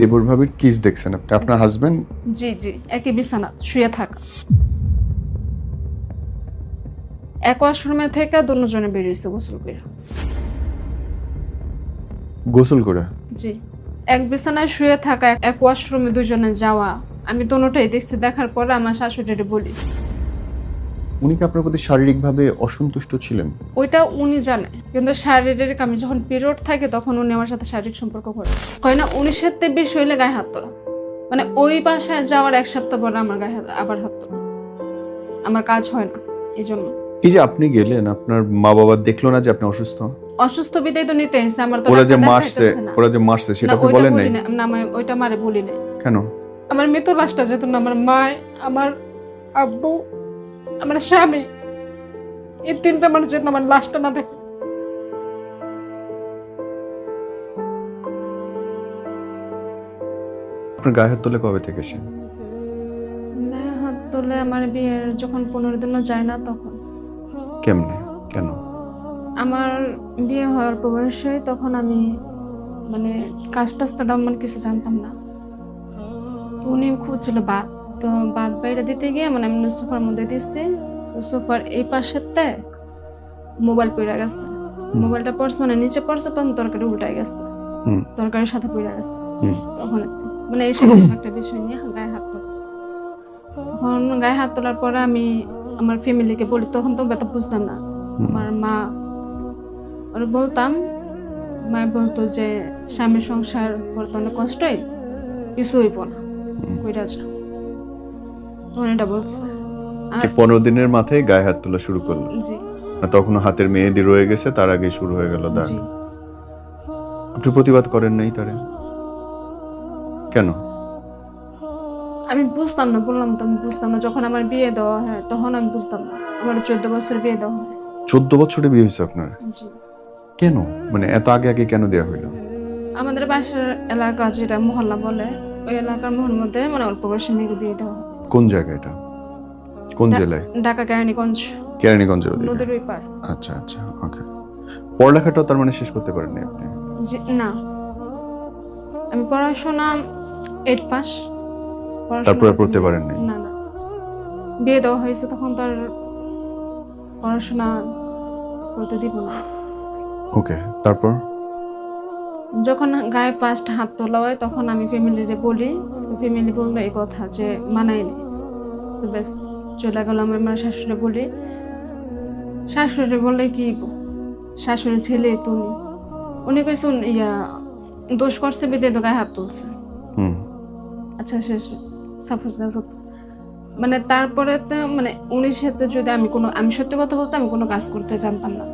দেবর ভাবির কিস দেখছেন আপনি? আপনার হাজবেন্ড? জি জি, একই বিছানা শুয়ে থাকা। এক ওয়াশরুমে থেকে দুজনে বেরিয়েছে গোসল করে। গোসল করে? জি, এক বিছানায় শুয়ে থাকা, এক ওয়াশরুমে দুজনে যাওয়া। আমি দোনোটাই দেখছি। দেখার পরে আমার শাশুড়িরে বলি। উনি কি আপনার প্রতি শারীরিকভাবে অসন্তুষ্ট ছিলেন? ওইটা উনি জানে, কিন্তু শারীরিক আমি যখন পিরিয়ড থাকে তখন উনি আমার সাথে শারীরিক সম্পর্ক করে। কয় না, 19 বেশি হইলে গায়ে হাত তোলা। মানে ওই বাসায় যাওয়ার এক সপ্তাহ পরে আমার গায়ে আবার হাত তোলা। আমার কাজ হয় না এই জন্য। এই যে আপনি গেলেন, আপনার মা বাবা দেখলো না যে আপনি অসুস্থ? অসুস্থ বিদায় তো নিতে এসে। আমার তো ওরা যে ডাক্তার মারছে, দেখাইতেছে না। ওরা যে মারছে সেটা না, আপনি ওইটা বলেন বলি নাই? না। না, আমি ওইটা মারে বলি নাই। কেন? আমার মৃত লাশটা যেত না। আমার মা, আমার আব্বু, আমার স্বামী, এই তিনটা মানুষ যেন আমার লাশটা না দেখে। আপনার গায়ে হাত তোলে কবে থেকে সে? গায়ে হাত তোলে আমার বিয়ের যখন 15 দিনও যায় না তখন। কেমনে? কেন? আমার বিয়ে হওয়ার অল্প বয়সে, তখন আমি মানে কাজ টাজ তেমন কিছু জানতাম না। তো উনি খুঁজছিল বাদ, তো বাদ বাইরে দিতে গিয়ে মানে আমি সোফার মধ্যে দিচ্ছি, তো সোফার এই পাশেতে মোবাইল পড়ে গেছে। মোবাইলটা পড়ছে মানে নিচে পড়ছে, তখন তরকারি উল্টাই গেছে, তরকারির সাথে পড়ে গেছে। তখন মানে এই সব একটা বিষয় নিয়ে গায়ে হাত তোলা। তখন গায়ে হাত তোলার পরে আমি আমার ফ্যামিলিকে বলি। তখন তো ব্যথা বুঝতাম না। আমার মা ওরা বলতাম, মা বলতো যে স্বামীর সংসার করতে অনেক কষ্টই, কিছু হইব না, কইরা যা। তখন এটা বলছে। আর 15 দিনের মাথায় গায়ে হাত তোলা শুরু করলো? জি না তখনও হাতের মেহেদি রয়ে গেছে, তার আগে শুরু হয়ে গেল দাগ? জি। আপনি প্রতিবাদ করেন নাই তারে? কেন? আমি বুঝতাম না, বললাম তো আমি বুঝতাম না। যখন আমার বিয়ে দেওয়া হয় তখন আমি বুঝতাম না। আমার 14 বছর বিয়ে দেওয়া হয়। 14 বছরে বিয়ে হয়েছে আপনার? জি। কেন? মানে এত আগে আগে কেন দেয়া হইলো? আমাদের বাসার এলাকা যেটা মহল্লা বলে, ওই এলাকার মহল মধ্যে মানে অল্প বয়সে মেয়েকে বিয়ে দেওয়া হয়। কোন জায়গা এটা? কোন জেলায়? ঢাকা কেরানীগঞ্জ, কেরানীগঞ্জের ওদিকে? নদীর ওই পার। আচ্ছা আচ্ছা, ওকে। পড়ালেখাটাও তার মানে শেষ করতে পারেননি আপনি? জি না, আমি পড়াশোনা 8 পাস। তারপর আর পড়তে পারেন নাই? না না, বিয়ে দেওয়া হয়েছে তখন তার পড়াশোনা করতে দিব না। ওকে, তারপর? যখন গায়ে ফার্স্ট হাত তোলা হয় তখন আমি ফ্যামিলিরে বলি। তো ফ্যামিলি বললো এই কথা যে মানায় নি। তো ব্যাস চলে গেল। আমার শাশুড়ি বলি, শাশুড়ি বললে কি গো, শাশুড়ি ছেলে তুমি, উনি কইসুন ইয়া দোষ করছে বিদে তো গায়ে হাত তুলছে। আচ্ছা শেষ সাপোজ মানে তারপরে তো মানে উনির সাথে যদি আমি সত্যি কথা বলতে আমি কোনো কাজ করতে জানতাম না।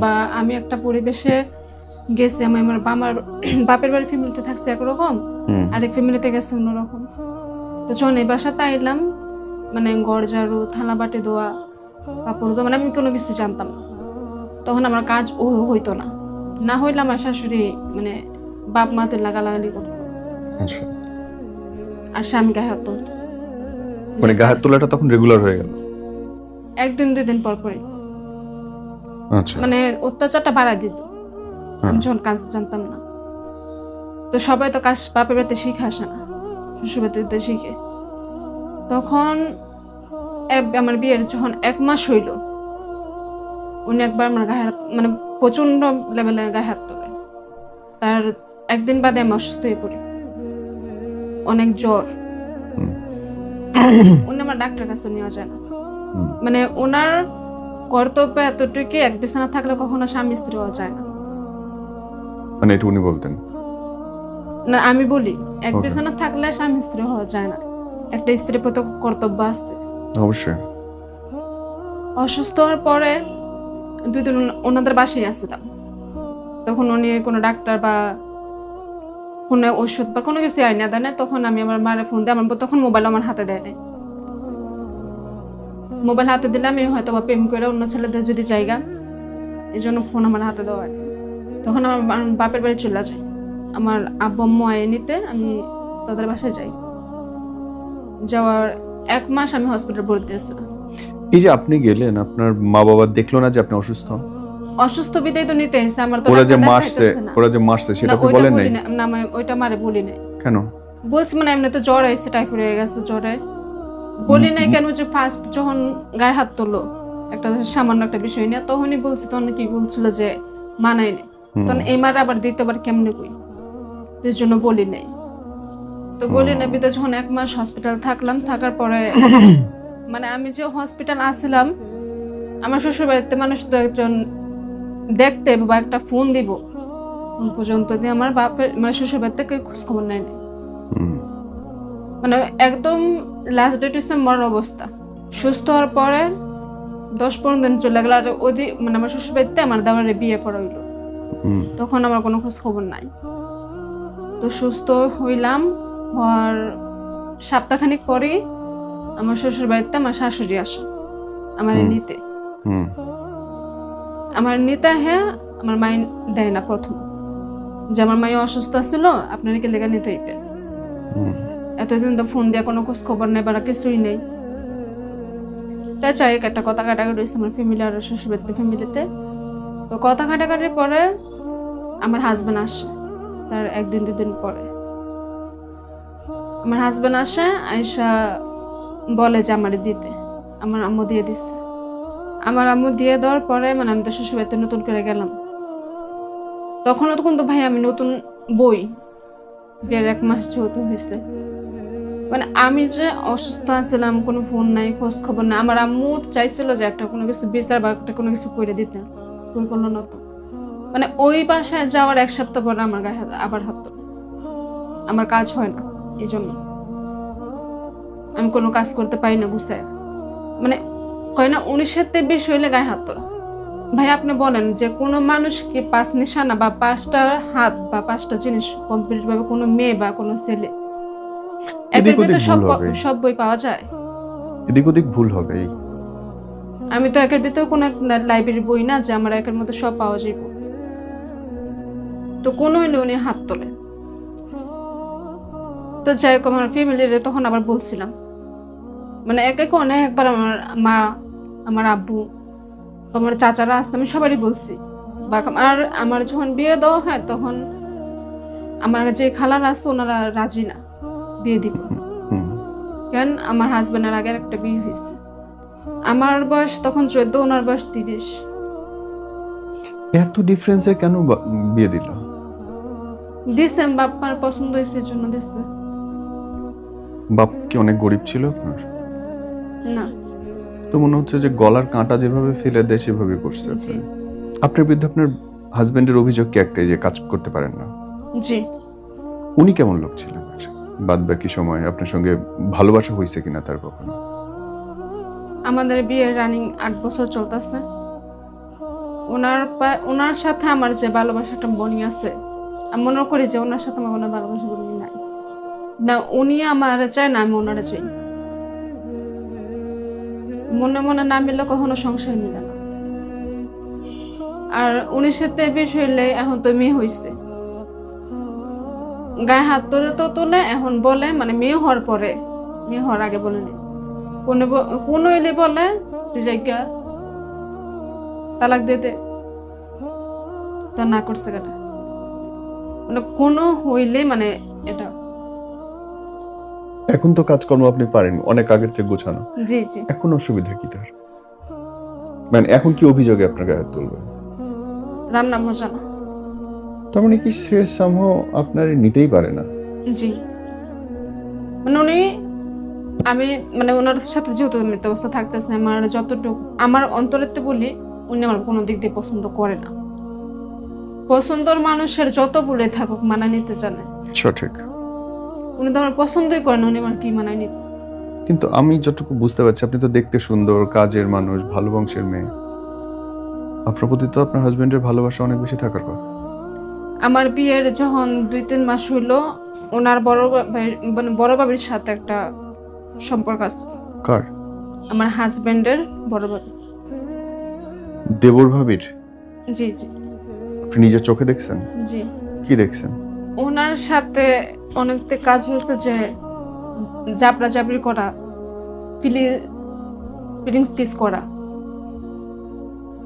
বা আমি একটা পরিবেশে গেছি, আমি আমার বাপের বাড়ির ফ্যামিলিতে থাকছি একরকম, আরেক ফ্যামিলিতে গেছি অন্যরকম। তো যখন এই বাসাতে আইলাম, মানে ঘর ঝাড়ু, থালা বাটি ধোয়া, কাপড় ধোয়া, মানে আমি কোনো কিছু জানতাম না। তখন আমার কাজ হইতো না। না হইলে আমার শাশুড়ি মানে বাপ মাতে লাগালাগালি করতো। আর স্বামী গায়ে হাত তুলতো। মানে গায়ে হাত তোলাটা তখন রেগুলার হয়ে গেল? একদিন 2 দিন পর পরে আচ্ছা। মানে অত্যাচারটা বাড়ায় দিত। আমি যখন কাজ জানতাম না। তো সবাই তো কাজ বাপের বাড়িতে শিখে আসে না, শ্বশুর বাড়িতে শিখে। তখন আমার বিয়ের যখন 1 মাস হইল, উনি একবার আমার গায়ে হাত মানে প্রচন্ড লেভেলে গায়ে হাত তোলে। তার একদিন বাদে আমি অসুস্থ হয়ে পড়ি, অনেক জ্বর। উনি আমার ডাক্তার কাছে নেওয়া যায় না। মানে ওনার কর্তব্য এতটুকু, এক বিছানা থাকলে কখনো স্বামী স্ত্রী হওয়া যায় না। মানে এটা উনি বলতেন? না, আমি বলি এক বিছানা থাকলে স্বামী স্ত্রী হওয়া যায় না। একটা স্ত্রীর প্রতি কর্তব্য আছে। অবশ্যই। অসুস্থ হওয়ার পরে 2 দিন ওনাদের বাসায় আসছিলাম। তখন উনি কোনো ডাক্তার বা কোনো ওষুধ বা কোনো কিছু আইনা দেয় না। তখন আমি আমার মারে ফোন দিই। আমার তখন মোবাইল আমার হাতে দেয় নাই। মোবাইল হাতে দিলে আমি হয়তো বা প্রেম করে অন্য ছেলেদের যদি জায়গা, এই জন্য ফোন আমার হাতে দেওয়া হয়। তখন আমার বাপের বাড়ি চলে যায়। আমার আব্বু আম্মু আয় নিতে আমি তাদের বাসায় যাই। যাওয়ার 1 মাস আমি হসপিটাল ভর্তি আছিলাম। এই যে আপনি গেলেন, আপনার মা বাবা দেখলো না যে আপনি অসুস্থ? অসুস্থ বিদায় তো নিতে এসে। আমার তো ওরা যে মারছে সেটা আপনি বলেন নাই? না, আমি ওইটা মারে বলি নাই। কেন? বলছি মানে এমনি তো জ্বর আইছে, টাইফয়েড হয়ে গেছে জ্বরে। বলি নাই কেন যে ফার্স্ট যখন গায়ে হাত তুললো একটা সামান্য একটা বিষয় নিয়ে, তখনই বলছি, তখন কি বলছিল যে মানাই নেই। তখন এই মার আবার দ্বিতীয়বার কেমনে কই, এর জন্য বলি নাই। তো বলি নাই বিদে যখন 1 মাস হসপিটাল থাকলাম, থাকার পরে মানে আমি যে হসপিটাল আসছিলাম, আমার শ্বশুর বাড়িতে মানুষ তো একজন দেখতে বা একটা ফোন দিব পর্যন্ত দিয়ে আমার বাপের মানে শ্বশুর বাড়ি থেকে খোঁজ খবর নেয় নাই। মানে একদম লাস্ট ডেট হচ্ছে মরার অবস্থা। সুস্থ হওয়ার পরে 10-15 দিন চলে গেল, আর ওই মানে আমার শ্বশুর বাড়িতে আমার দামারে বিয়ে করা হইলো। তখন আমার কোনো খোঁজ খবর নাই। তো সুস্থ হইলাম, হওয়ার সপ্তাহখানিক পরেই আমার শ্বশুর বাড়িতে আমার শাশুড়ি আসে আমার নিতে। আমার নিতে হ্যাঁ আমার মাই দেয় না প্রথম, যে আমার মাই অসুস্থ ছিল, আপনার কি লেগে নিতে হইবে। এতদিন তো ফোন দিয়ে কোনো খোঁজ খবর নেই বা কিছুই নেই। তাই চাই একটা কথা কাটাকাটি হয়েছে আমার ফ্যামিলি আর শ্বশুরবাড়িতে ফ্যামিলিতে। তো কথা কাটাকাটির পরে আমার হাজবেন্ড আসে, তার 1-2 দিন পরে আমার হাজবেন্ড আসে, আয়সা বলে যে আমারে দিতে। আমার আম্মু দিয়ে দিচ্ছে। আমার আম্মু দিয়ে দেওয়ার পরে মানে আমি তো শ্বশুরবাড়িতে নতুন করে গেলাম। তখনও তো কিন্তু ভাই আমি নতুন বই, বিয়ের 1 মাস যেহেতু হয়েছে, মানে আমি যে অসুস্থ আছিলাম, কোনো ফোন নাই, খোঁজ খবর নাই। আমার আম্মু চাইছিল যে একটা কোনো কিছু বিচার বা একটা কোনো কিছু করে দিতে, কই করলো না তো। মানে ওই বাসায় যাওয়ার 1 সপ্তাহ পরে আমার গায়ে আবার হাত তোলে। আমার কাজ হয় না, এই জন্য আমি কোনো কাজ করতে পারি না বুঝতে। মানে কয় না 19-20 হইলে গায়ে হাত তোলা। ভাই আপনি বলেন যে কোনো মানুষকে 5 নিশানা বা 5টা হাত বা 5টা জিনিস কমপ্লিট ভাবে কোনো মেয়ে বা কোনো ছেলে একের ভিতরে সব বই পাওয়া যায়? এদিক ওদিক ভুল হবে। আমি তো একের ভিতরে কোনো লাইব্রেরি বই না যে আমার একের মধ্যে সব পাওয়া যাইব। তো কোনো হইলে উনি হাত তোলে। তো যাই হোক আমার ফ্যামিলির তখন আবার বলছিলাম, মানে অনেকবার আমার মা, আমার আব্বু, আমার চাচারা আসছে, আমি সবারই বলছি। বা আমার যখন বিয়ে দেওয়া হয় তখন আমার যে খালারা আছে ওনারা রাজি না বিয়ে দিব, কারণ আমার হাজবেন্ডের আগের একটা বিয়ে হয়েছে। আমার বয়স তখন 14, ওনার বয়স 30। এত ডিফারেন্সে কেন বিয়ে দিল? দিছে বাপ্পার পছন্দ হয়েছে জন্য দিছে। বাপ কি অনেক গরিব ছিল আপনার? না, তো মনে হচ্ছে যে গলার কাঁটা যেভাবে ফেলে দেয় সেভাবে করছে। আপনার বিরুদ্ধে আপনার হাজবেন্ডের অভিযোগ কি একটাই যে কাজ করতে পারেন না? জি। উনি কেমন লোক ছিলেন? বাদ বাকি সময় আপনার সঙ্গে ভালোবাসা হয়েছে কিনা তার কখনো? আমাদের বিয়ের রানিং 8 বছর চলতেছে। ওনার সাথে আমার যে ভালোবাসাটা বনি আছে, আমি মনে করি যে ওনার সাথে আমার কোনো ভালোবাসা বনি নাই। না উনি আমার চায় না আমি ওনারা চাই। মনে মনে না মিললে কখনো সংসার মিলে না। আর 19-20 হইলে এখন তো মেয়ে হয়েছে, গায়ে হাত তোলে তো তোলে, এখন বলে মানে মেয়ে হওয়ার পরে, মেয়ে হওয়ার আগে বলেনি, কোনো এলে বলে তুই জায়গা তালাক দিতে, তা না করছে কেটা। মানে কোনো হইলে মানে এটা। এখন তো কাজকর্ম আপনি পারেন অনেক আগের থেকে গোছানো। জি জি। এখন অসুবিধা কি তার? মানে এখন কি অভিযোগে আপনার গায়ে হাত তুলবে? রান্না মজা না। তার মানে কি সে সামহাও আপনার নিতেই পারে না? জি। মানে উনি, আমি মানে ওনার সাথে যেহেতু মৃত অবস্থা থাকতেছে, আমার যতটুকু আমার অন্তরেতে বলি, উনি আমার কোনো দিক দিয়ে পছন্দ করে না। পছন্দর মানুষের যত বলে থাকুক মানা নিতে জানে। সঠিক। উনি তো আমার পছন্দই করেন, উনি আমার কি মানায় নিতে। কিন্তু আমি যতটুকু বুঝতে পারছি আপনি তো দেখতে সুন্দর, কাজের মানুষ, ভালো বংশের মেয়ে। আপনার প্রতি তো আপনার হাজবেন্ডের ভালোবাসা অনেক বেশি থাকার কথা। আমার বিয়ের যখন 2-3 মাস হইলো, ওনার বড় বাবির সাথে একটা সম্পর্ক আছে। কার? আমার হাজবেন্ডের বড় বাবি। দেবর ভাবির? জি জি। আপনি নিজের চোখে দেখছেন? জি। কি দেখছেন? ওনার সাথে অনেকটা কাজ হয়েছে যে জাবরা জাবরি করা, ফিলিংস কিস করা।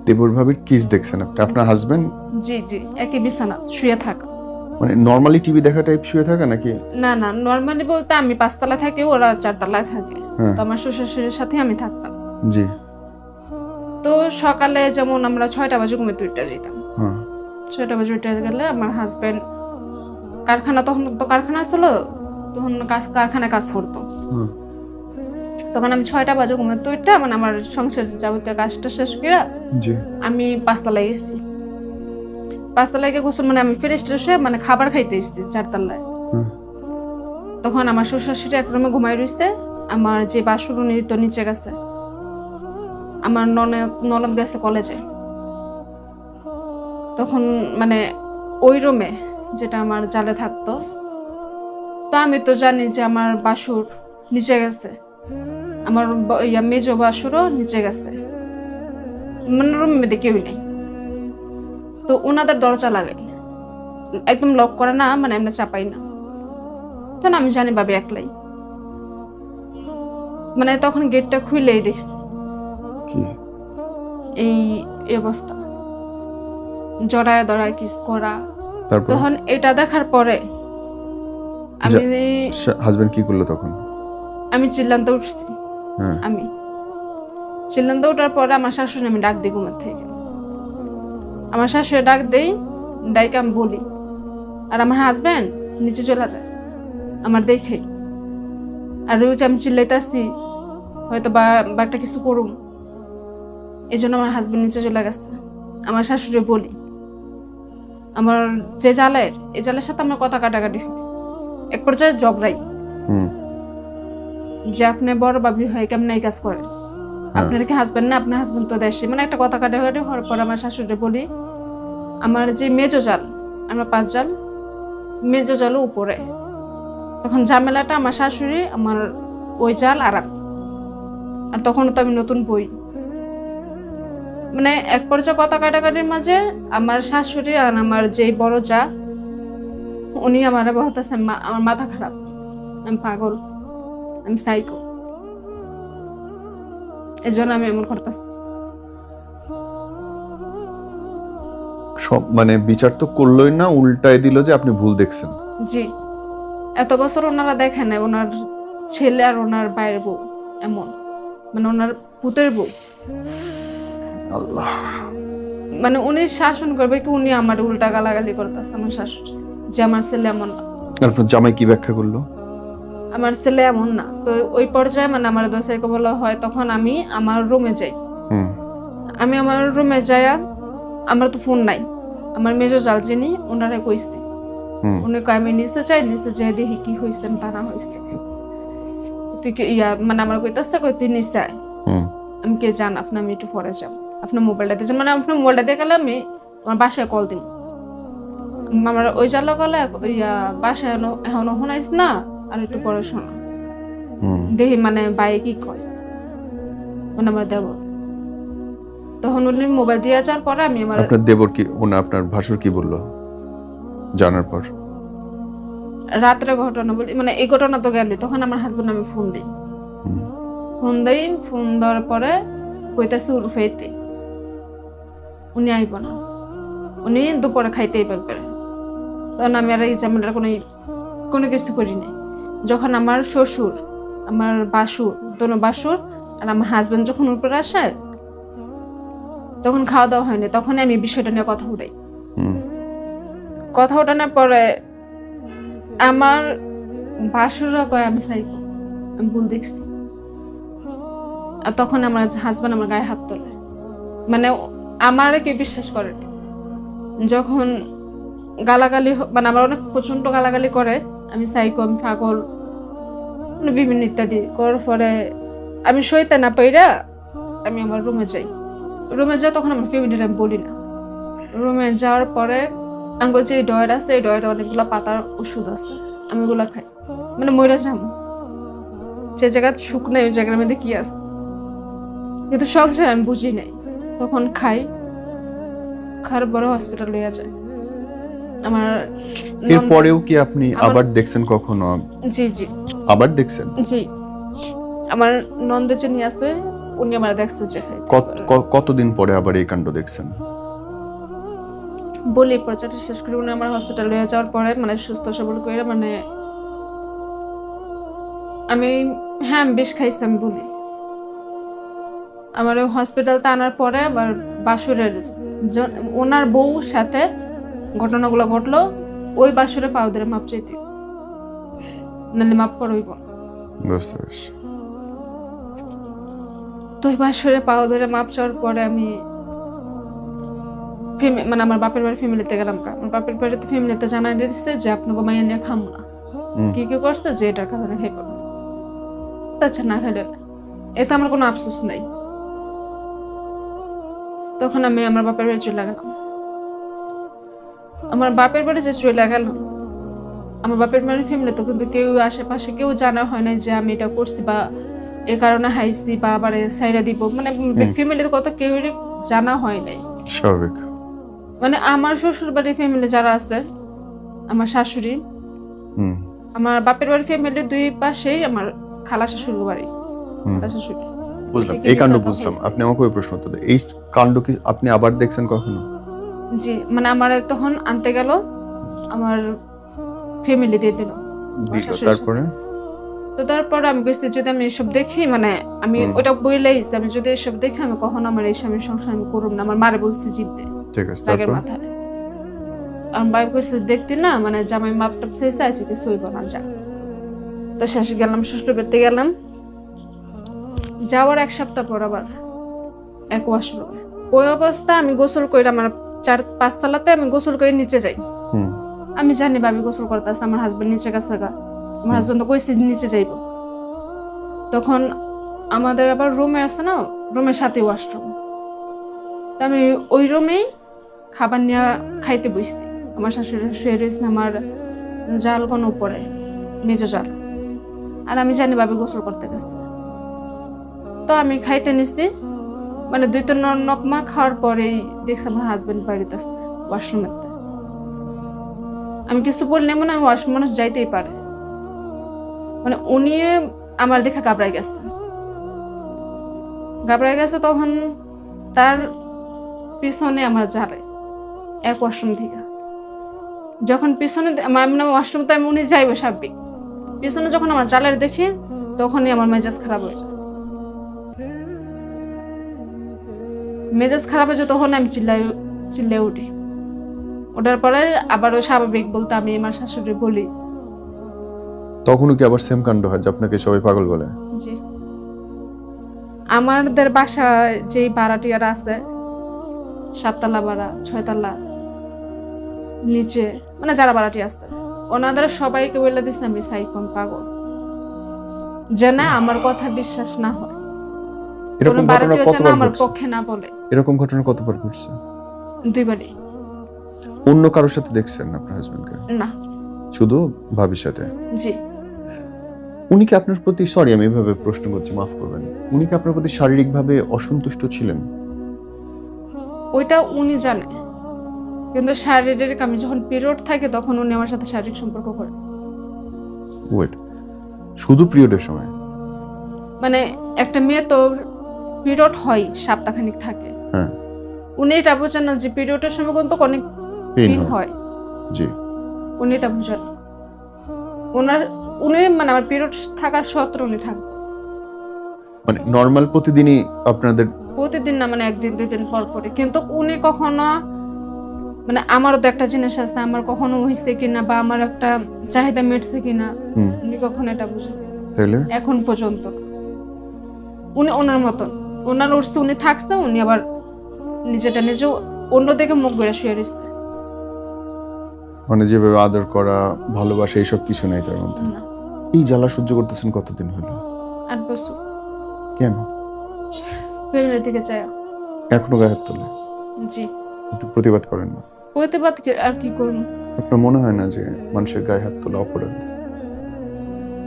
দেবর ভাবির কিস দেখছেন আপনি? আপনার হাজবেন্ড? জি জি, একই বিছানা শুয়ে থাকা। মানে নরমালি টিভি দেখা টাইপ শুয়ে থাকা নাকি? না না, নর্মালি বলতে আমি 5 তলায় থাকি, ওরা 4 তলায় থাকে। হ্যাঁ। তো আমার শ্বশুর শাশুড়ির সাথে আমি থাকতাম। জি। তো সকালে যেমন আমরা 6টা বাজে ঘুমে তুইটা যেতাম। হ্যাঁ। 6টা বাজে উঠে গেলে আমার হাজবেন্ড কারখানা, তখন তো কারখানা ছিল, তখন কারখানায় কাজ করতো। হুম। তখন আমি 6টা বাজে ঘুমে তুইটা মানে আমার সংসারের যাবতীয় কাজটা শেষ করে জি। আমি 5 তলায় গেছি। 5 তলায় গিয়ে গোসল মানে আমি ফ্রেশ ট্রেশ হয়ে মানে খাবার খাইতে এসেছি 4 তলায়। হুম। তখন আমার শ্বশুর শাশুড়ি এক রুমে ঘুমাই রইছে, আমার যে বাসুর উনি তো নিচে গেছে, আমার ননদ গেছে কলেজে। তখন মানে ওই রুমে যেটা আমার জালে থাকতো, তো আমি তো জানি যে আমার বাসুর নিচে গেছে, আমার মেজো বাসুরও নিচে গেছে, মানে রুমের মধ্যে কেউই নেই। তো ওনাদের দরজা লাগাই, একদম লক করে না, মানে আমরা চাপাই না। তখন আমি জানি ভাবি একলাই, মানে তখন গেটটা খুলেই দেখছি কি এই অবস্থা, জড়ায় দড়ায় কিস করা। তারপর তখন এটা দেখার পরে আমি হাজবেন্ড কি করলো তখন? আমি চিল্লানতে উঠছি। হ্যাঁ। আমি চিল্লানতে উঠার পরে আমার শাশুড়ি আমি ডাক দিই ঘুমের থেকে। আমার শাশুড়ি ডাক দেই, ডাইকে আমি বলি, আর আমার হাজবেন্ড নিচে চলে যায় আমার দেখে। আর ওই যে আমি চিল্লাইতেছি হয়তো বা একটা কিছু করুম, এই জন্য আমার হাজবেন্ড নিচে চলে গেছে। আমার শাশুড়ি বলি, আমার যে জালের, এই জালের সাথে আমার কথা কাটাকাটি হয়, এক পর্যায়ে ঝগড়াই যে আপনি বড় বাবি হয়ে কেমন এই কাজ করেন, আপনার কি হাজবেন্ড না, আপনার হাজবেন্ড তো দেশে, মানে একটা কথা কাটাকাটি হওয়ার পর আমার শাশুড়ি বলি, আমার যে মেজো জাল, আমরা 5 জাল, মেজো জালও উপরে। তখন ঝামেলাটা আমার শাশুড়ি, আমার ওই জাল আর আমি, আর তখনও তো আমি নতুন বই, মানে এক পর্যায়ে কথা কাটাকাটির মাঝে আমার শাশুড়ি আর আমার যে বড় যা, উনি আমার বলতেছে আমার মাথা খারাপ, আমি পাগল, আমি সাইকো, এই জন্য আমি এমন করতেছি। সব মানে বিচার তো করলোই না, উল্টায় দিল যে আপনি ভুল দেখছেন। জি, এত বছর ওনারা দেখেন না, ওনার ছেলে আর ওনার ভাইয়ের বউ এমন, মানে ওনার পুতের বউ, আল্লাহ, মানে উনি শাসন করবে কি, উনি আমার উল্টা গালাগালি করতেছে আমার শাশুড়ি, যে আমার ছেলে এমন না। আপনার জামাই কি ব্যাখ্যা করলো? আমার ছেলে এমন না। তো ওই পর্যায়ে মানে আমার দোষাইকে বলা হয়, তখন আমি আমার রুমে যাই। আমি আমার রুমে যাইয়া, আমার তো ফোন নাই, আমার মেজো জাল যিনি ওনারা কইছে, উনি কয় আমি নিচে যাই, নিচে যাই দেখি কি হয়েছে তা না হয়েছে। তুই কি মানে আমার কইতাছে, কই তুই নিচে আয়। আমি কে জান, আপনি আমি একটু পরে যাব, আপনার মোবাইলটা দিয়ে, মানে আপনার মোবাইলটা দিয়ে গেলে আমি আমার বাসায় কল দিব। আমার ওই জাল গেলে বাসায় এখনো শোনাইস না, আর একটু পরে শোনা দেখি মানে বাই কি কয়, মানে আমার দেব। তখন উনি মোবাইল দিয়ে যাওয়ার পরে আমি আমার আপনার দেবর কি, আপনার ভাসুর কি বললো জানার পর? রাত্রে ঘটনা বলি, মানে এই ঘটনা তো গেল, তখন আমার হাজবেন্ড আমি ফোন দিই, ফোন দেওয়ার পরে কইতাছি উরফেতে, উনি আইব না, উনি দুপুরে খাইতেই পারবে। তখন আমি আর এই ঝামেলার কোনো কিছু করি নাই। যখন আমার শ্বশুর, আমার বাসুর, দোনো বাসুর আর আমার হাজবেন্ড যখন উপরে আসে, তখন খাওয়া দাওয়া হয়নি, তখন আমি বিষয়টা নিয়ে কথা উঠাই। কথা ওঠানোর পরে আমার বাসুররা কয় আমি সাইকো, আমি ভুল দেখছি। আর তখন আমার হাজবেন্ড আমার গায়ে হাত তোলে, মানে আমার কেউ বিশ্বাস করে। যখন গালাগালি, মানে আমার অনেক প্রচন্ড গালাগালি করে, আমি সাইকো, আমি পাগল, মানে বিভিন্ন ইত্যাদি করার পরে আমি সইতে না পাইরা আমি আমার রুমে যাই। তখন আমার ফ্যামিলির আমি বলি না। রুমে যাওয়ার পরে আঙ্গুল যে ডয়ের আছে, এই ডয়ের অনেকগুলো পাতার ওষুধ আছে, আমি ওগুলো খাই, মানে মইরা যাম, যে জায়গা সুখ নেই ওই জায়গার মধ্যে কি আছে, কিন্তু সংসার আমি বুঝি নাই। তখন খাই, খাওয়ার পরে হসপিটাল লইয়া যায়। আমার এরপরেও কি আপনি আবার দেখছেন কখনো? জি জি আবার দেখছেন? জি, আমার নন্দে যে নিয়ে আসে, উনি আমার দেখছে যে কতদিন পরে আবার এই কাণ্ড দেখছেন? বলি প্রচারটা শেষ করে উনি আমার হসপিটালে নিয়ে যাওয়ার পরে মানে সুস্থ সবল করে মানে আমি আমি বিষ খাইছি আমি বলি। আমার ওই হসপিটালতে আনার পরে আবার বাসুরের ওনার বউ সাথে ঘটনাগুলো ঘটলো, ওই বাসুরে পাও ধরে মাপ চাইতে, নাহলে মাপ করইব। বুঝতে পারছি। তো ওই বাসুরে পাও ধরে মাপ চাওয়ার পরে আমি মানে আমার বাপের বাড়ি ফ্যামিলিতে গেলাম। আমার বাপের বাড়িতে ফ্যামিলিতে জানাই দিচ্ছে যে আপনাকে মাইয়া নিয়ে খামো না। কি কি করছে যে এটার কারণে খাইব না, আচ্ছা না খাইলে এতে আমার কোনো আফসোস নাই। তখন আমি আমার বাপের বাড়ি চলে গেলাম। আমার বাপের বাড়ি যে চলে গেলাম, আমার বাপের বাড়ির ফ্যামিলি তো কিন্তু কেউ আশেপাশে কেউ জানা হয় না যে আমি এটা করছি বা এ কারণে হাইছি বা আবার সাইডা দিব, মানে ফ্যামিলিতে কত কেউ জানা হয় নাই। স্বাভাবিক। মানে আমার শ্বশুর বাড়ির ফ্যামিলি যারা আছে, আমার শাশুড়ি, আমার বাপের বাড়ির ফ্যামিলি দুই পাশেই আমার খালা শ্বশুর বাড়ি, খালা শ্বশুর। বুঝলাম, এই কাণ্ড বুঝলাম। আপনি আমাকে ওই প্রশ্ন তো এই কাণ্ড কি আপনি আবার দেখছেন কখনো? জি, মানে আমার তখন আনতে গেল আমার ফ্যামিলি দিয়ে দিল। তারপরে তো তারপর আমি বুঝতে যদি আমি এসব দেখি, মানে আমি ওটা বইলেই আমি যদি এসব দেখি আমি কখনো আমার এই স্বামীর সংসার আমি করব না। আমার মারে বলছি জিততে, ঠিক আছে। তারপর মাথায় আমার ভাই কইছে দেখতে না, মানে জামাই মাপটা চাইছে আছে কি সইব না যা। তো শেষে গেলাম শ্বশুর বাড়িতে গেলাম। যাওয়ার এক সপ্তাহ পর আবার এক ওয়াশরুমে ওই অবস্থা, আমি গোসল করে আমার 4-5 তলাতে আমি গোসল করে নিচে যাই। আমি জানি ভাবি গোসল করতেছে, আমার হাজবেন্ড নিচে গেছে গা, আমার হাজবেন্ড তো কইছে নিচে যাইব। তখন আমাদের আবার রুমে আছে না, রুমের সাথে ওয়াশরুম। আমি ওই রুমেই খাবার নিয়ে খাইতে বসছি। আমার শাশুড়ি শুয়ে রয়েছে আমার জাল কোন উপরে, মেজো জাল, আর আমি জানি ভাবি গোসল করতে গেছে। তো আমি খাইতে নিচ্ছি, মানে 2-3 নকমা খাওয়ার পরেই দেখছি আমার হাজবেন্ড বাড়িতে আছে ওয়াশরুমেতে। আমি কিছু বললে মনে হয় ওয়াশরুম মানুষ যাইতেই পারে, মানে উনি আমার দেখে ঘাবড়াই গেছে। তখন তার পিছনে আমার জালে এক ওয়াশরুম থেকে, যখন পিছনে মানে ওয়াশরুম তো আমি উনি যাইবে স্বাভাবিক, পিছনে যখন আমার জালের দেখি তখনই আমার মেজাজ খারাপ হয়ে যায়। মেজাজ খারাপ হয়ে যায় তখন আমি চিল্লাই উঠি। ওঠার পরে আবারও স্বাভাবিক বলতে আমি আমার শাশুড়ি বলি। তখনও কি আবার সেম কাণ্ড হয় যে আপনাকে সবাই পাগল বলে? জি, আমাদের বাসায় যে ভাড়াটিয়ারা আছে 7 তলা ভাড়া, 6 তলা নিচে, মানে যারা ভাড়াটি আছে ওনাদের সবাইকে বলে দিচ্ছে আমি সাইকন পাগল, যে না আমার কথা বিশ্বাস না হয়। এরকম ঘটনা কতবার আমার ঘটছে? পক্ষে না বলে। এরকম ঘটনা কতবার ঘটছে? 2বারই। অন্য কারোর সাথে দেখছেন আপনার হাজবেন্ডকে? না, শুধু ভাবির সাথে? জি। উনি কি আপনার প্রতি, সরি আমি এভাবে প্রশ্ন করছি মাফ করবেন, উনি কি আপনার প্রতি শারীরিকভাবে অসন্তুষ্ট ছিলেন? ওইটা উনি জানে, কিন্তু শারীরিক আমি যখন পিরিয়ড থাকে তখন উনি আমার সাথে শারীরিক সম্পর্ক করে। ওয়েট, শুধু পিরিয়ডের সময়? মানে একটা মেয়ে তো পিরিয়ড হয় সপ্তাহখানিক থাকে, হ্যাঁ, উনি এটা বুঝেন না যে পিরিয়ডের সময় কিন্তু অনেক পেইন হয়। জি, উনি এটা বুঝেন। উনি মানে আমার পিরিয়ড থাকার সত্ত্বেও উনি থাকবে, মানে নরমাল প্রতিদিনই আপনাদের? প্রতিদিন না, মানে 1-2 দিন পর পরে। কিন্তু উনি কখনো, মানে আমারও তো একটা জিনিস আছে, আমার কখনো হয়েছে কিনা বা আমার একটা চাহিদা মিটছে কিনা, উনি কখনো এটা বুঝেন তাহলে এখন পর্যন্ত। উনি ওনার মতন, ওনার উঠছে উনি থাকছে, উনি আবার নিজেটা নিজে অন্যদিকে মুখ বেড়ে শুয়ে রয়েছে। মানে যেভাবে আদর করা, ভালোবাসা এইসব কিছু নাই তার মধ্যে? না। এই জ্বালা সহ্য করতেছেন কতদিন হলো? 8 বছর। কেন? ফ্যামিলি থেকে চাই। এখনো গায়ে হাত তোলে? জি। একটু প্রতিবাদ করেন না? প্রতিবাদ আর কি করুন? আপনার মনে হয় না যে মানুষের গায়ে হাত তোলা অপরাধ?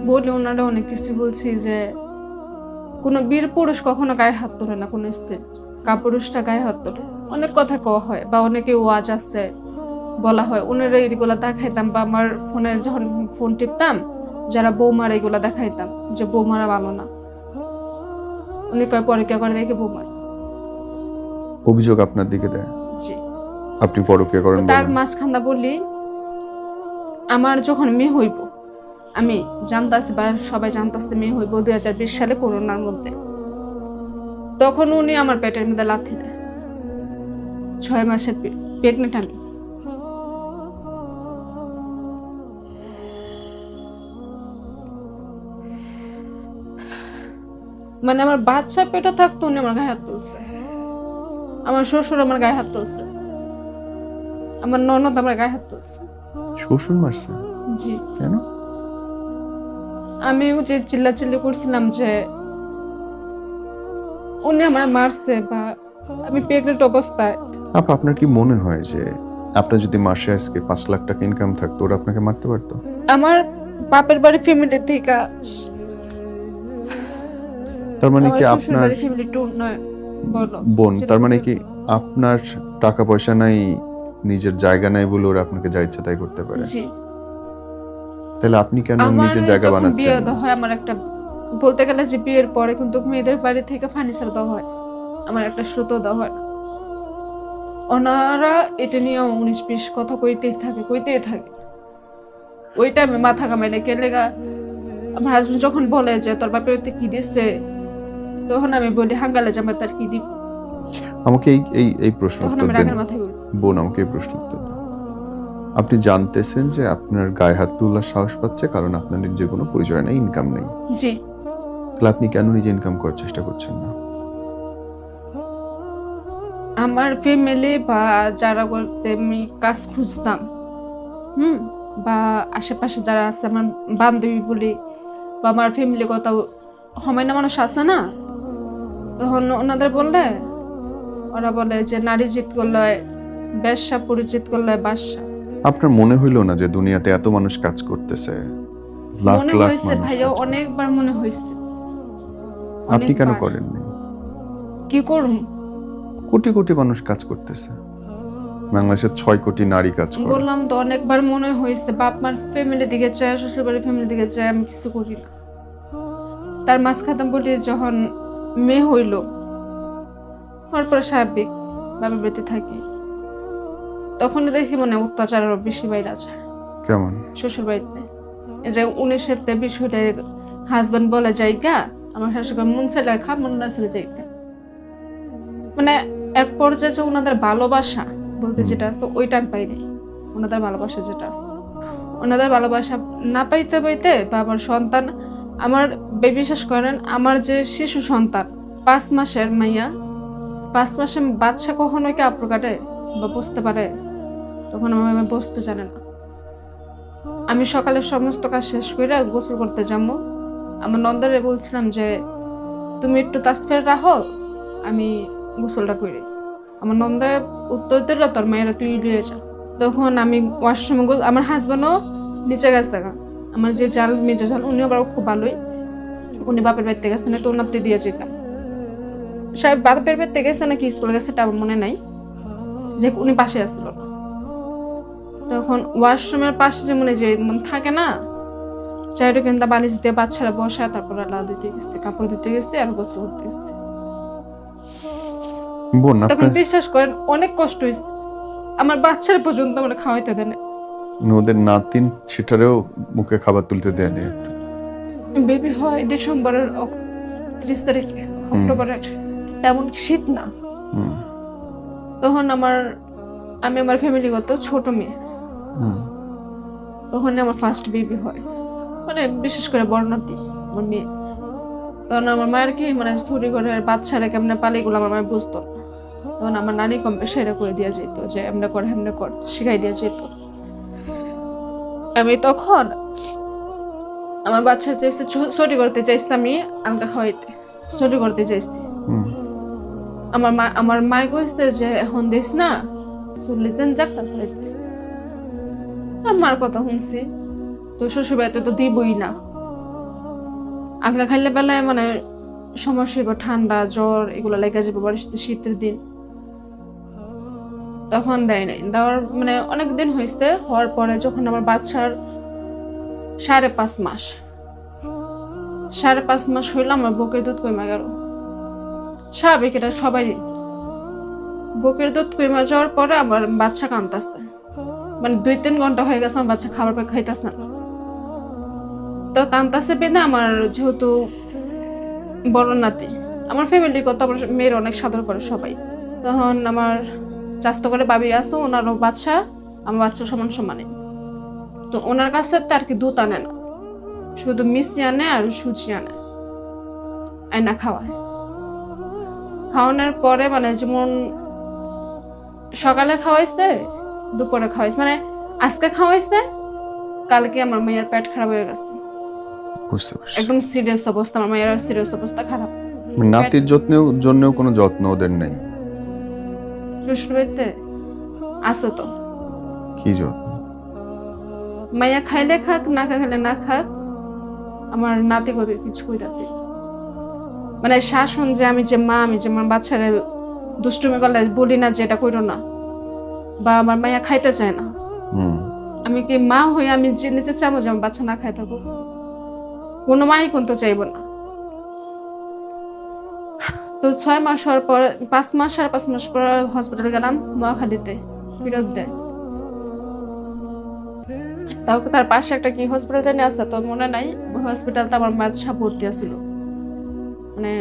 বলে ওনারা অনেক কিছু বলছি যে কোনো বীর পুরুষ কখনো গায়ে হাত তোলে না, কোনো স্ত্রী কাপুরুষটা গায়ে হাত তোলে। অনেক কথা কওয়া হয় বা অনেকে ওয়াজ আছে বলা হয়, ওনারা এগুলা দেখাইতাম বা আমার ফোনে যখন ফোন টিপতাম যারা বৌমার এগুলা দেখাইতাম যে বৌমারা ভালো না, উনি কয় পরে কে করে দেখে বৌমার অভিযোগ আপনার দিকে দেয়? জি। আপনি পরকীয়া করেন তার বলেন? মাঝখানটা বলি, আমার যখন মেয়ে হইব, আমি জানতাছি বা সবাই জানতাছে মেয়ে হইব 2020 সালে করোনার মধ্যে, তখন উনি আমার পেটের মধ্যে লাথি দেয়। 6 মাসের প্রেগনেন্ট আমি। মানে আমার বাচ্চা পেটে থাকতো উনি আমার গায়ে হাত তুলছে, আমার শ্বশুর আমার গায়ে হাত তুলছে, আমার ননদ আমার গায়ে হাত তুলছে। শ্বশুর মারছে? জি। কেন? আমি যে চিল্লাচিল্লি করছিলাম যে উনি আমার মারছে বা আমি প্রেগনেন্ট অবস্থায়। আপা, আপনার কি মনে হয় যে আপনার যদি মাসে আজকে 5 লাখ টাকা ইনকাম থাকতো, ওরা আপনাকে মারতে পারতো? আমার বাপের বাড়ি ফ্যামিলি থেকে, তার মানে আমার কি শ্বশুর আপনার বাড়ি ফ্যামিলি টু নয়, বলো বোন, যেটা তার মানে বলো। কি আপনার টাকা পয়সা নাই, নিজের জায়গা নাই বলে ওরা আপনাকে যা ইচ্ছা তাই করতে পারে? জি। তাহলে আপনি কেন আমার নিজের জায়গা যখন বানাচ্ছেন বিয়ে না? দেওয়া হয়, আমার একটা, বলতে গেলে যে বিয়ের পরে কিন্তু মেয়েদের বাড়ি থেকে ফার্নিচার দেওয়া হয়, আমার একটা সুতো দেওয়া হয় না। ওনারা এটা নিয়ে 19-20 কথা কইতেই থাকে। ওই টাইমে মাথা কামাই না কেলেগা। আমার হাজবেন্ড যখন বলে যে তোর বাপের বাড়িতে কি দিচ্ছে, তখন আমি বলি হাঙ্গালে জামাই তার কি দিব, আমাকে এই এই এই প্রশ্ন তখন উত্তর আমি দেন। রাগের মাথায় বলি। বোন, আমাকে এই প্রশ্ন উত্তর দেন। আপনি জানতেছেন যে আপনার গায়ে হাত তোলার সাহস পাচ্ছে কারণ আপনার নিজের কোনো পরিচয় নেই, ইনকাম নেই। জি। তাহলে আপনি কেন নিজে ইনকাম করার চেষ্টা করছেন না? আমার ফ্যামিলি বা যারা বলতে আমি কাজ খুঁজতাম, বা আশেপাশে যারা আছে আমার বান্ধবী বলি বা আমার ফ্যামিলিগত হমাইনা মানুষ আছে না, তখন ওনাদের বললে ওরা বলে যে নারী জিত করলে বেশ্যা, পুরুষ জিত করলে বাদশা। আপনার মনে হইলো না যে দুনিয়াতে এত মানুষ কাজ করতেছে, লাখ মনে লাখ হয়েছে মানুষ ভাইয়া, কাজ করে? অনেকবার মনে হয়েছে। আপনি কেন অনেকবার। করেননি? কি করুম? কোটি কোটি মানুষ কাজ করতেছে, বাংলাদেশের 6 কোটি নারী কাজ করে। বললাম তো অনেকবার মনে হয়েছে, বাপ মার ফ্যামিলি দিকে চায়, শ্বশুর বাড়ির ফ্যামিলি দিকে চায়, আমি কিছু করি না। তার মাঝখানে বলি যখন মেয়ে হইল, হওয়ার পরে স্বাভাবিক বাবার বাড়িতে থাকি, তখন দেখি মনে হয় অত্যাচার আরো বেশি বাইরে আছে কেমন? শ্বশুর বাড়িতে। এই যে 19-20 হলে হাজবেন্ড বলে যাইগা, আমার শাশুড়ি মন ছেলে খা, মন না ছেলে যাইগা। মানে এক পর্যায়ে যে ওনাদের ভালোবাসা বলতে যেটা আছে ওইটা আমি পাই নাই। ওনাদের ভালোবাসা যেটা আছে, ওনাদের ভালোবাসা না পাইতে পাইতে বা আমার সন্তান, আমার বিশ্বাস করেন, আমার যে শিশু সন্তান 5 মাসের মাইয়া, 5 মাসের বাচ্চা কখনো কি আপু কাটে বা বসতে পারে? তখন আমার বসতে জানে না। আমি সকালে সমস্ত কাজ শেষ করে গোসল করতে যাবো, আমার নন্দরে বলছিলাম যে তুমি একটু তাসফির রাখো, আমি গোসলটা করি। আমার নন্দা উত্তর দিল তোর মেয়েরা তুই লিয়ে যা। তখন আমি ওয়াশরুমে, আমার হাজবেন্ডও নিচে গেছে, আমার যে জাল মেজো জাল উনি আবার খুব ভালোই, উনি বাপের বাড়িতে গেছেন, তো ওনাতে দিয়ে যেতাম। সাহেব বাপের বাড়িতে গেছে নাকি স্কুলে গেছে এটা আমার মনে নাই, যে উনি পাশে আসছিল। তখন ওয়াশরুমের পাশে যে মনে যে থাকে না, চাইটা কিন্তু বালিশ দিয়ে বাচ্চারা বসায়, তারপর আলাদা ধুতে গেছে, কাপড় ধুতে গেছে আর গোসল করতে গেছে। বোন, তখন আপনার বিশ্বাস করেন অনেক কষ্ট হয়েছে, আমার বাচ্চারা পর্যন্ত আমার খাওয়াইতে দেন। ওদের নাতিন সেটারেও মুখে খাবার তুলতে দেয়নি একটু? বেবি হয় ডিসেম্বরের 30 তারিখে, অক্টোবরের, তেমন শীত না। তখন আমি আমার ফ্যামিলিগত ছোট মেয়ে, তখন আমার ফার্স্ট বেবি হয়, মানে বিশেষ করে বর্ণাতি আমার মেয়ে। তখন আমার মায়ের কি মানে ছুরি করে বাচ্চারা কেমনে পালে এগুলো আমার মায়ের বুঝতো না। তখন আমার নানি কম্পে সেরা করে দেওয়া যেত, যে এমনি কর হেমনে কর শিখাই দেওয়া যেত। আমি তখন আমার বাচ্চা চাইছে ছুরি করতে চাইছে, আমি আলগা খাওয়াইতে ছুরি করতে চাইছি। আমার মা কইছে যে এখন দিস না, চল্লিশ দিন যাক তারপরে দিস। আমার কথা শুনছি, তো শ্বশুর বাড়িতে তো দিবই না। আলগা খাইলে বেলায় মানে সমস্যা হইব, ঠান্ডা জ্বর এগুলো লেগে যাবে, বাড়িতে শীতের দিন। তখন দেয় নাই, দেওয়ার মানে অনেক দিন হয়েছে। হওয়ার পরে যখন আমার বাচ্চার 5.5 মাস, 5.5 মাস হইলো, আমার বুকের দুধ কমে গেল। স্বাভাবিক, এটা সবারই বুকের দুধ কমে যাওয়ার পরে আমার বাচ্চা কাঁদতেছে, মানে 2-3 ঘন্টা হয়ে গেছে আমার বাচ্চা খাবার খাইতেছে না। তো কাঁদতেছে বেঁধে আমার যেহেতু বড় নাতি, আমার ফ্যামিলি কত আমার মেয়ের অনেক সাদর করে সবাই। তখন আমার চাস্তো করে বাবি আছে, ওনারও বাচ্চা আমার বাচ্চা সমান সমানে। তো ওনার কাছে তার কি দুধ আনে না, শুধু মিষ্টি আনে আর সুজি আনে, আয়না খাওয়ায়। খাওয়ানোর পরে মানে যেমন সকালে খাওয়াইছে, দুপুরে খাওয়াইছে, মানে আজকে খাওয়াইছে, কালকে আমার মেয়ের পেট খারাপ হয়ে গেছে, বুঝতে পারছি। একদম সিরিয়াস অবস্থা, আমার মেয়ের সিরিয়াস অবস্থা খারাপ। নাতির জন্যও কোনো যত্ন ওদের নেই? শ্বশুর বাড়িতে আছে তো, কি যত্ন? মাইয়া খাইলে খাক, না খাইলে না খাক, আমার নাতি গতি কিছু কইরাতে, মানে শাসন যে আমি যে মা, আমি যে আমার বাচ্চারে দুষ্টুমি করলে বলি না যে এটা কইরো না, বা আমার মাইয়া খাইতে চায় না, আমি কি মা হয়ে আমি যে নিচে চাবো যে আমার বাচ্চা না খাই থাকুক? কোনো মাই কিন্তু চাইবো না। তো 6 মাস হওয়ার পর 5 মাস 5.5 মাস পর হসপিটালে গেলাম মহাখালীতে, ফেরত দেয়। তাও তার পাশে একটা কি হসপিটাল জানি আছে, তো মনে নাই, ওই হসপিটালতে আমার বাচ্চা ভর্তি আছিল, মানে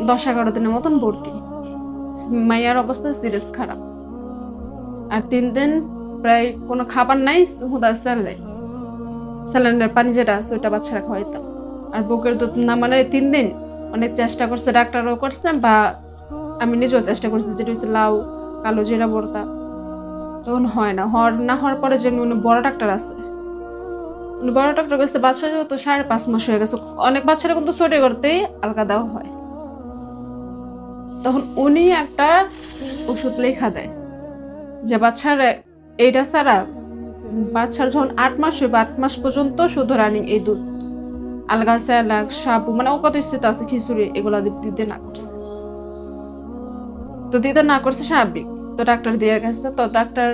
10-11 দিনের মতন ভর্তি। মাইয়ার অবস্থা সিরিয়াস খারাপ, আর 3 দিন প্রায় কোনো খাবার নাই, হুদা স্যালাইনের পানি যেটা আছে ওইটা বাচ্চারা খাওয়াইতাম। আর বুকের দুধ না মানে 3 দিন অনেক চেষ্টা করছে, ডাক্তারও করছে, বা আমি নিজেও চেষ্টা করছি, যেটা হচ্ছে লাউ, কালো জিরা ভর্তা, তখন হয় না। হওয়ার পরে যে উনি বড় ডাক্তার আছে, উনি বড় ডাক্তার কাছে বাচ্চা যেহেতু 5.5 মাস হয়ে গেছে, অনেক বাচ্চারা কিন্তু ছোট করতেই আলগা দেওয়া হয়, তখন উনি একটা ওষুধ লেখা দেয় যে বাচ্চার এইটা ছাড়া বাচ্চার যখন 8 মাস হইবে 8 মাস পর্যন্ত শুধু রানিং এই দুধ, আলগা স্যালাক সাবু মানে ও কত স্থিত আছে, খিচুড়ি এগুলা দিতে না করছে। তো দিতে না করছে স্বাভাবিক, তো ডাক্তার দিয়ে গেছে। তো ডাক্তার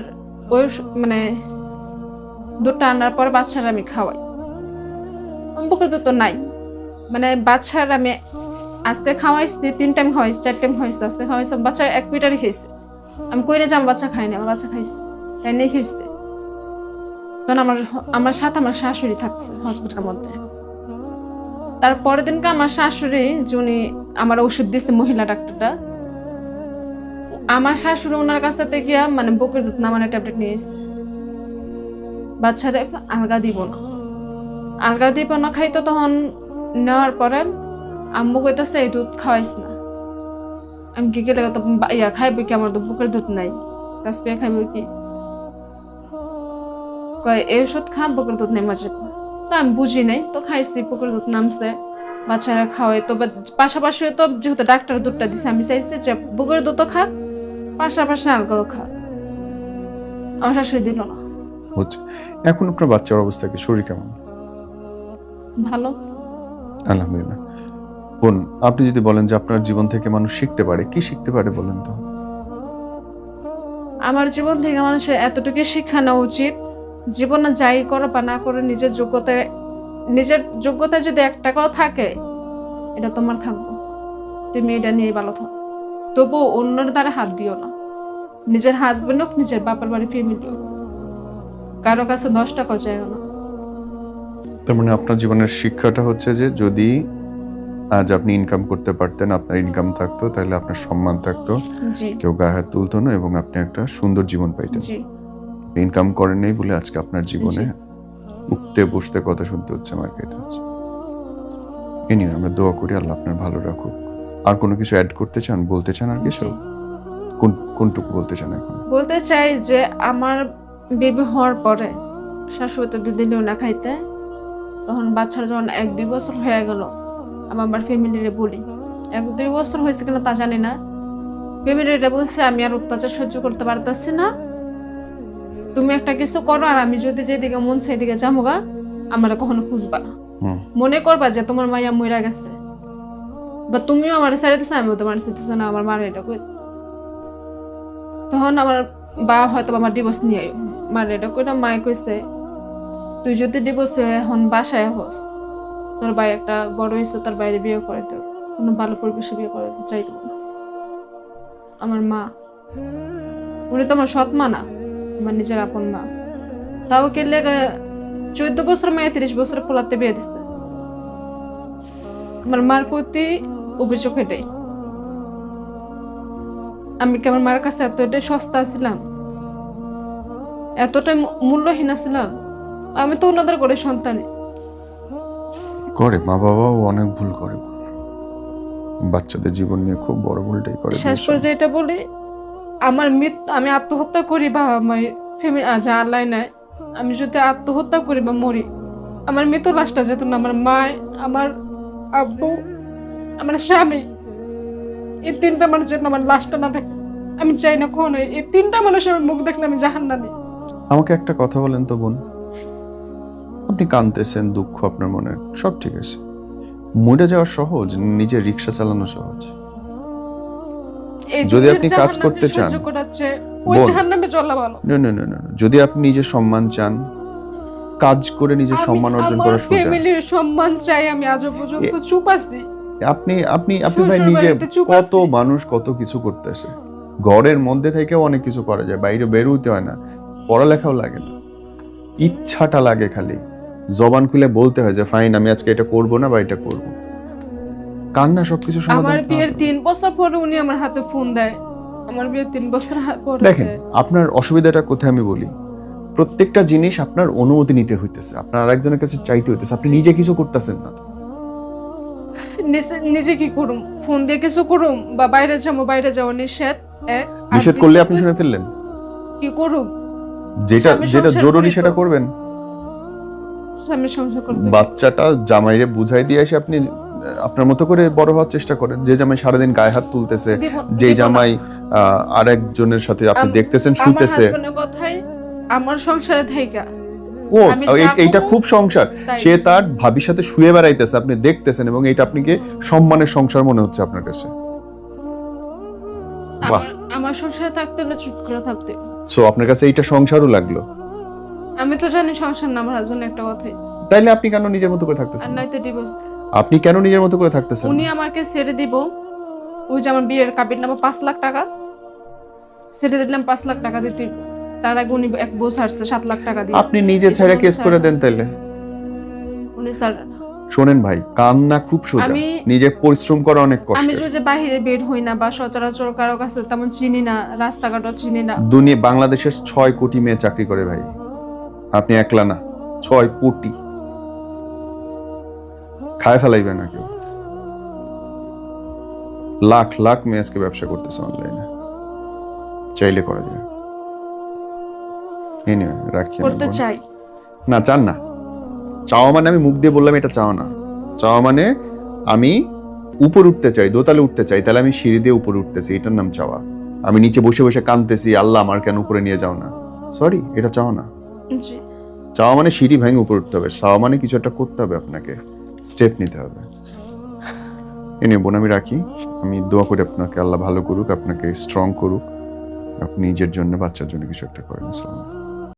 ওই মানে দুধটা আনার পর বাচ্চারা আমি খাওয়াই, বুকের দুধ তো নাই, মানে বাচ্চার আমি আজকে খাওয়াইছি 3 টাইম খাওয়াইছি, 4 টাইম খাওয়াইছি, আজকে খাওয়াইছি, বাচ্চা 1 লিটারই খেয়েছে। আমি কইলে যে আমার বাচ্চা খাইনি, আমার বাচ্চা খাইছে, তাই নেই খেয়েছে। তখন আমার সাথে আমার শাশুড়ি থাকছে হসপিটালের মধ্যে। তারপরের দিনকে আমার শাশুড়ি যিনি আমার ওষুধ দিচ্ছে, মহিলা ডাক্তারটা, আমার শাশুড়ি ওনার কাছে থেকে মানে বুকের দুধ নামানোর ট্যাবলেট নিয়ে এসেছে, বাচ্চারে আলগা দিব না, আলগা দিব না খাইতো। তখন নেওয়ার পরে আম্মু কইতাছে এই দুধ খাওয়াইস না। আমি কি গেলে তো খাইবে কি, আমার তো বুকের দুধ নাই, তাসপিয়া খাইবে কি, কয় এই ওষুধ খা, বুকের দুধ নেমে যাবে। তো আমি বুঝি নাই, তো খাইছি, বুকের দুধ নামছে, বাচ্চারা খাওয়াই। তো পাশাপাশি তো যেহেতু ডাক্তার দুধটা দিছে, আমি চাইছি যে বুকের দুধও খা, পাশাপাশি আলগাও খা, আমার শাশুড়ি দিল না। হচ্ছে এখন আপনার বাচ্চার অবস্থা কি, শরীর কেমন? ভালো, আলহামদুলিল্লাহ। বোন, আপনি যদি বলেন যে আপনার জীবন থেকে মানুষ শিখতে পারে, কি শিখতে পারে বলেন তো? আমার জীবন থেকে মানুষের এতটুকু শিক্ষা নেওয়া উচিত, জীবনে যাই করো বা না করো, নিজের যোগ্যতায় যদি 1 টাকাও থাকে, এটা তোমার থাকবো, তুমি এটা নিয়ে ভালো থাকো। তবু অন্যের দ্বারা হাত দিও না, নিজের হাজবেন্ড হোক, নিজের বাবার বাড়ি ফ্যামিলি হোক, কারো কাছে 10 টাকাও চাইও না। তার মানে আপনার জীবনের শিক্ষাটা হচ্ছে যে যদি আজ আপনি ইনকাম করতে পারতেন, আপনার ইনকাম থাকতো, তাহলে আপনার সম্মান থাকতো, জি কেউ গায়ে হাত তুলতো না, এবং আপনি একটা সুন্দর জীবন পাইতেন। জি ইনকাম করেন নাই বলে আজকে আপনার জীবনে উঠতে বসতে কথা শুনতে হচ্ছে, মার খাইতে হচ্ছে। এ নিয়ে আমরা দোয়া করি আল্লাহ আপনার ভালো রাখুক। আর কোনো কিছু অ্যাড করতে চান, বলতে চান আর কিছু? কোনটুকু বলতে চান এখন? বলতে চাই যে আমার বেবি হওয়ার পরে শাশুড়ি তো 2 দিনও না খাইতে, তখন বাচ্চার যখন 1-2 বছর হয়ে গেল, আমি আমার ফ্যামিলিরে বলি, 1-2 বছর হয়েছে কিনা তা জানি না, ফ্যামিলিরে বলছে আমি আর অত্যাচার সহ্য করতে পারতেছি না, তুমি একটা কিছু করো, আর আমি যদি যেদিকে মন সেদিকে যামোগা, আমার কখনো খুঁজবা না, মনে করবা যে তোমার মাইয়া মইরা গেছে, বা তুমিও আমার ছেড়ে দিছো, আমিও তোমার ছেড়েছি না, আমার মার এটা কই। তখন আমার বা হয়তো আমার ডিভোর্স নিয়ে আইও, মার এটা কইটা মায়ে কইছে তুই যদি ডিভোর্স হয়ে এখন বাসায় হস, তোর ভাই একটা বড় হয়েছে, তার বাইরে বিয়ে করে দেব, কোনো ভালো পরিবেশে বিয়ে করে চাইতো না। আমার মা উনি তো আমার সৎ মা না, আমার নিজের আপন মা। তাও কে লেগে 14 বছর মেয়ে 30 বছর পোলাতে বিয়ে দিচ্ছে। আমার মার প্রতি অভিযোগ এটাই। আমি কি আমার মার কাছে এতটাই সস্তা ছিলাম, এতটাই মূল্যহীন ছিলাম? আমি তো ওনাদের করে সন্তানই। করে, মা বাবাও অনেক ভুল করে, বাচ্চাদের জীবন নিয়ে খুব বড় ভুলটাই করে। শেষ পর্যায়ে এটা বলি, আমার মৃত্যু, আমি আত্মহত্যা করি বা আমার ফ্যামিলি যা আল্লাহ নাই, আমি যদি আত্মহত্যা করি বা মরি, আমার মৃত্যু লাশটা যেত না আমার মা, আমার আব্বু, আমার স্বামী, এই 3টা মানুষের জন্য আমার লাশটা না থাকে। আমি চাই না কখনো এই 3টা মানুষের মুখ দেখলে আমি জাহান্নামী। আমাকে একটা কথা বলেন তো বোন, আপনি কাঁদতেছেন, দুঃখ আপনার মনে, সব ঠিক আছে, মরে যাওয়া সহজ, নিজের রিক্সা চালানো সহজ? এই যদি যুগের আপনি কাজ জাহান্নামী করতে চান, সহ্য করাচ্ছে, ওই বোন, জাহান্নামে চলা ভালো। না না না না, যদি আপনি নিজের সম্মান চান, কাজ করে নিজের সম্মান অর্জন করা সোজা। ফ্যামিলির সম্মান চাই, আমি আজও পর্যন্ত চুপ আছি। আপনি আপনি আপনি ভাই শ্বশুর নিজে, বাড়িতে চুপ কত আছি। মানুষ কত কিছু করতেছে, ঘরের মধ্যে থেকেও অনেক কিছু করা যায়, বাইরে বের হইতে হয় না, পড়ালেখাও লাগে না, ইচ্ছাটা লাগে খালি, জবান খুলে বলতে হয় যে ফাইন আমি আজকে এটা করব না বা এটা করব। কান্না সবকিছু সমাধান আমার না বিয়ের তো। 3 বছর পরে উনি আমার হাতে ফোন দেয়, আমার বিয়ের 3 বছর পরে দেখেন দেয়। আপনার অসুবিধাটা কোথায় আমি বলি, প্রত্যেকটা জিনিস আপনার অনুমতি নিতে হইতেছে, আপনার আরেকজনের কাছে চাইতে হইতেছে, আপনি নিজে কিছু করতেছেন না। নিজে কি করুম? ফোন দিয়ে কিছু করুম বা বাইরে যাবো, বাইরে যাওয়া নিষেধ এক। আর নিষেধ করলে আপনি শুনে ফেললেন, কি করুম? যেটা স্বামী যেটা সংসার জরুরি করি তো। সেটা করবেন। স্বামী সংসার করতে বাচ্চাটা জামাইরে বুঝাই দিয়ে এসে আপনি আপনার মতো করে বড় হওয়ার চেষ্টা করেন। যে জামাই সারাদিন গায়ে হাত তুলতেছে, যে দিব না। জামাই আরেকজনের সাথে আপনি দেখতেছেন আমার শুতেছে, হাজবেন্ডের কথাই আমার সংসারে থাইকা ও আমি যা এইটা করবো খুব সংসার, তাই। সে তার ভাবির সাথে শুয়ে বেড়াইতেছে, আপনি দেখতেছেন, এবং এটা আপনাকে সম্মানের সংসার মনে হচ্ছে আপনার কাছে। বাহ, আমার সংসারে থাকতে হলে চুপ করে থাকতে। সো আপনার কাছে এইটা সংসারও লাগলো। আমি তো জানি সংসার না, আমার হাজবেন্ড একটা কথাই। তাইলে আপনি কেন নিজের মতো করে আর থাকতেছেন না? নাইতে ডিভোর্স। আপনি কেন নিজের মতো করে থাকতেছেন উনি না? আমাকে ছেড়ে দিব, ওই যে আমার বিয়ের কাবির নামা 5 লাখ টাকা ছেড়ে দিলাম, 5 লাখ টাকা দিতে। তার আগে উনি এক বউ ছাড়ছে 7 লাখ টাকা দিয়ে। আপনি নিজে এটা ছেড়ে উনি কেস করে ছাড়ে দেন তাইলে। উনি ছাড়ে না। শোনেন ভাই, কান্না খুব সোজা, আমি- নিজে পরিশ্রম করা অনেক আমি কষ্টের। যে বাইরে বের হই না বা সচরাচর কারো কাছে তেমন চিনি না, রাস্তাঘাটও চিনি না। দুনিয়া বাংলাদেশের 6 কোটি মেয়ে চাকরি করে ভাই, আপনি একলা না, 6 কোটি। খায় ফেলাইবে না কেউ, লাখ লাখ মেয়ে আজকে ব্যবসা করতেছে অনলাইনে, চাইলে করা যায়। এনিওয়ে রাখি আমি করতে বোন। চাই। না চান না, চাওয়া মানে আমি মুখ দিয়ে বললাম এটা চাওয়া না, চাওয়া মানে আমি উপর উঠতে চাই, দোতলে উঠতে চাই, তাহলে আমি সিঁড়ি দিয়ে উপরে উঠতেছি, এটার নাম চাওয়া। আমি নিচে বসে বসে কাঁদতেছি, আল্লাহ আমার কেন উপরে নিয়ে যাও না, সরি, এটা চাওয়া না। জি। চাওয়া মানে সিঁড়ি ভেঙে উপরে উঠতে হবে, চাওয়া মানে কিছু একটা করতে হবে, আপনাকে স্টেপ নিতে হবে। এনে বোন আমি রাখি, আমি দোয়া করি আপনাকে আল্লাহ ভালো করুক, আপনাকে স্ট্রং করুক, আপনি নিজের জন্য বাচ্চার জন্য কিছু একটা করেন। আসসালামু আলাইকুম।